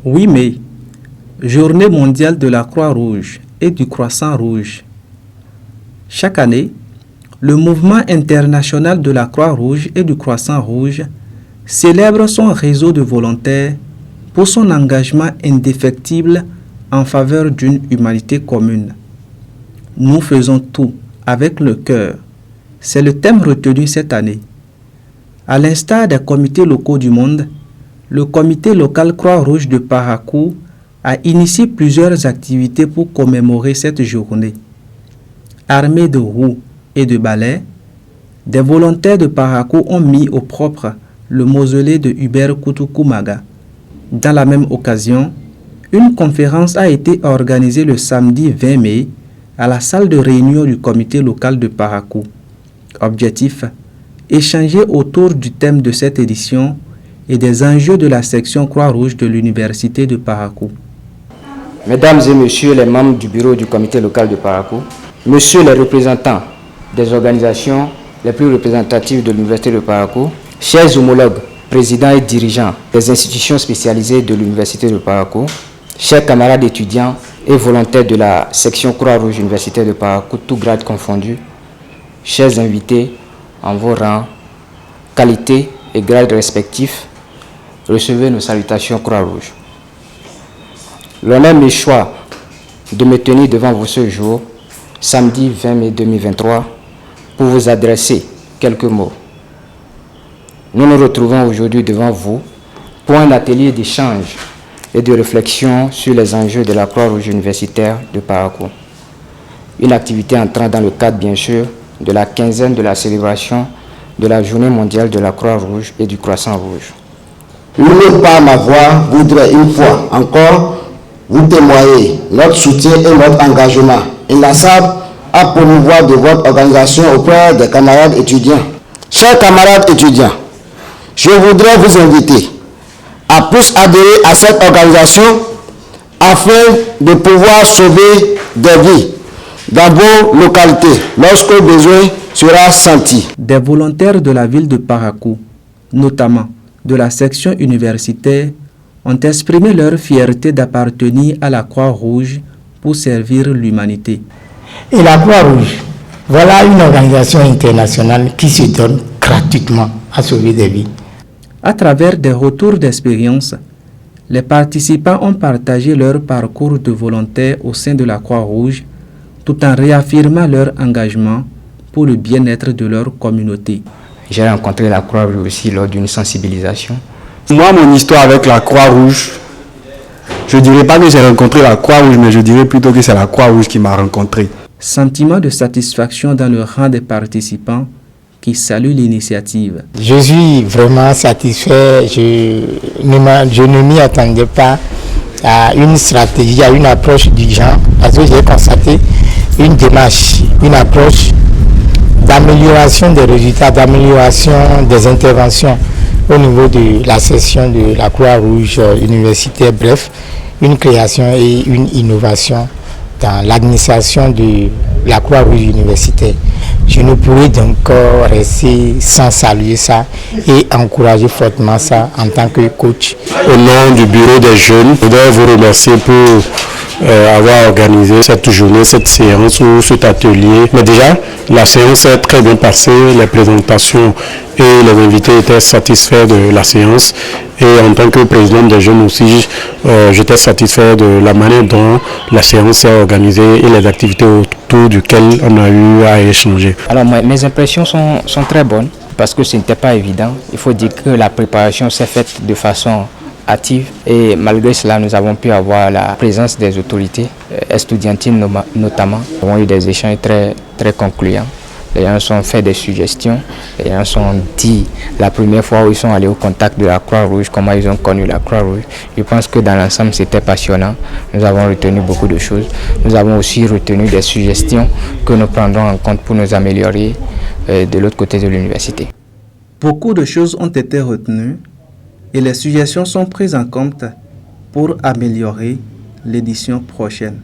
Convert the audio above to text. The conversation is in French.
8 mai, Journée mondiale de la Croix-Rouge et du Croissant Rouge. Chaque année, le mouvement international de la Croix-Rouge et du Croissant Rouge célèbre son réseau de volontaires pour son engagement indéfectible en faveur d'une humanité commune. Nous faisons tout avec le cœur. C'est le thème retenu cette année. À l'instar des comités locaux du monde, le comité local Croix-Rouge de Parakou a initié plusieurs activités pour commémorer cette journée. Armés de roues et de balais, des volontaires de Parakou ont mis au propre le mausolée de Hubert Kutukumaga. Dans la même occasion, une conférence a été organisée le samedi 20 mai à la salle de réunion du comité local de Parakou. Objectif: échanger autour du thème de cette édition et des enjeux de la section Croix-Rouge de l'Université de Parakou. Mesdames et messieurs les membres du bureau du comité local de Parakou, messieurs les représentants des organisations les plus représentatives de l'Université de Parakou, chers homologues, présidents et dirigeants des institutions spécialisées de l'Université de Parakou, chers camarades étudiants et volontaires de la section Croix-Rouge universitaire de Parakou, tous grades confondus, chers invités en vos rangs, qualités et grades respectifs, recevez nos salutations Croix-Rouge. L'honneur me choix de me tenir devant vous ce jour, samedi 20 mai 2023, pour vous adresser quelques mots. Nous nous retrouvons aujourd'hui devant vous pour un atelier d'échange et de réflexion sur les enjeux de la Croix-Rouge universitaire de Parakou. Une activité entrant dans le cadre, bien sûr, de la quinzaine de la célébration de la Journée mondiale de la Croix-Rouge et du Croissant Rouge. Une par ma voix voudrait une fois encore vous témoigner notre soutien et notre engagement inlassable à promouvoir de votre organisation auprès des camarades étudiants. Chers camarades étudiants, je voudrais vous inviter à plus adhérer à cette organisation afin de pouvoir sauver des vies dans vos localités lorsque le besoin sera senti. Des volontaires de la ville de Parakou, notamment de la section universitaire, ont exprimé leur fierté d'appartenir à la Croix-Rouge pour servir l'humanité. Et la Croix-Rouge, voilà une organisation internationale qui se donne gratuitement à sauver des vies. À travers des retours d'expérience, les participants ont partagé leur parcours de volontaires au sein de la Croix-Rouge, tout en réaffirmant leur engagement pour le bien-être de leur communauté. J'ai rencontré la Croix-Rouge aussi lors d'une sensibilisation. Moi, mon histoire avec la Croix-Rouge, je ne dirais pas que j'ai rencontré la Croix-Rouge, mais je dirais plutôt que c'est la Croix-Rouge qui m'a rencontré. Sentiment de satisfaction dans le rang des participants qui saluent l'initiative. Je suis vraiment satisfait. Je ne m'y attendais pas à une stratégie, à une approche du genre, parce que j'ai constaté une démarche, une approche d'amélioration des résultats, d'amélioration des interventions au niveau de la session de la Croix-Rouge universitaire, bref, une création et une innovation dans l'administration de la Croix-Rouge universitaire. Je ne pourrais donc rester sans saluer ça et encourager fortement ça en tant que coach. Au nom du bureau des jeunes, je voudrais vous remercier pour avoir organisé cette journée, cette séance ou cet atelier. Mais déjà, la séance est très bien passée, les présentations et les invités étaient satisfaits de la séance. Et en tant que président des jeunes aussi, j'étais satisfait de la manière dont la séance est organisée et les activités autour duquel on a eu à échanger. Alors mes impressions sont très bonnes parce que ce n'était pas évident. Il faut dire que la préparation s'est faite de façon active et malgré cela nous avons pu avoir la présence des autorités estudiantines notamment. Nous avons eu des échanges très concluants. Les gens ont fait des suggestions, les gens ont dit la première fois où ils sont allés au contact de la Croix-Rouge, comment ils ont connu la Croix-Rouge. Je pense que dans l'ensemble c'était passionnant. Nous avons retenu beaucoup de choses. Nous avons aussi retenu des suggestions que nous prendrons en compte pour nous améliorer de l'autre côté de l'université. Beaucoup de choses ont été retenues et les suggestions sont prises en compte pour améliorer l'édition prochaine.